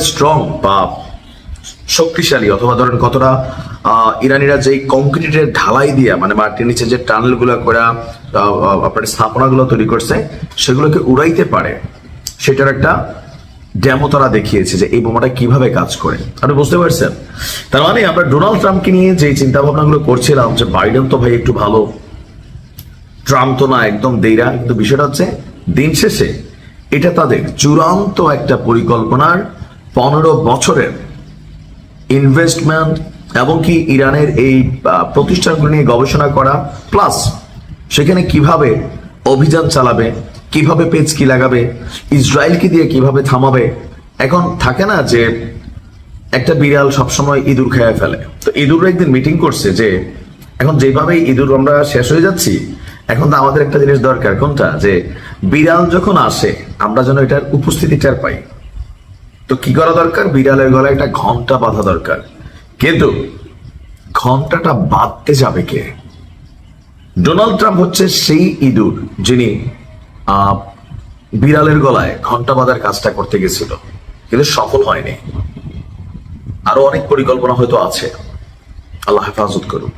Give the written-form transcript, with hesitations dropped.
Strong বা শক্তিশালী, অথবা ধরেন কতটা ইরানিরা যে কংক্রিটের ঢালাই দিয়া মানে মাটির নিচে যে টানেল গুলো করে আপনার স্থাপনা গুলো তৈরি করছে সেগুলোকে উড়াইতে পারে, সেটার একটা ডেমো তারা দেখিয়েছে যে এই বোমাটা কিভাবে কাজ করে। আপনি বুঝতে পারছেন? তার মানে আমরা ডোনাল্ড ট্রাম্পকে নিয়ে যে চিন্তা ভাবনা গুলো করছিলাম যে বাইডেন তো ভাই একটু ভালো, ট্রাম্প তো না একদম দেইরা, কিন্তু বিষয়টা হচ্ছে দিন শেষে এটা তাদের চূড়ান্ত একটা পরিকল্পনার 15 বছরের ইনভেস্টমেন্ট এবং কি ইরানের এই প্রতিষ্ঠানগুলো নিয়ে গবেষণা করা, প্লাস সেখানে কিভাবে অভিযান চালাবে, কিভাবে পেচকি লাগাবে, ইসরায়েলকে দিয়ে কিভাবে থামাবে। এখন থাকে না যে একটা বিড়াল সবসময় ইঁদুর খেয়ে ফেলে, তো ইঁদুর একদিন মিটিং করছে যে এখন যেভাবে ইঁদুর আমরা শেষ হয়ে যাচ্ছি, এখন তো আমাদের একটা জিনিস দরকার, কোনটা, যে বিড়াল যখন আসে আমরা যেন এটার উপস্থিতি টের পাই। তো কি করা দরকার? বিড়ালের গলায় একটা ঘন্টা বাঁধা দরকার। কিন্তু ঘন্টাটা বাঁধতে যাবে কে? ডোনাল্ড ট্রাম্প হচ্ছে সেই ইঁদুর যিনি বিড়ালের গলায় ঘন্টা বাঁধার কাজটা করতে গেছিল, কিন্তু সফল হয়নি। আরো অনেক পরিকল্পনা হয়তো আছে। আল্লাহ হেফাজত করুন।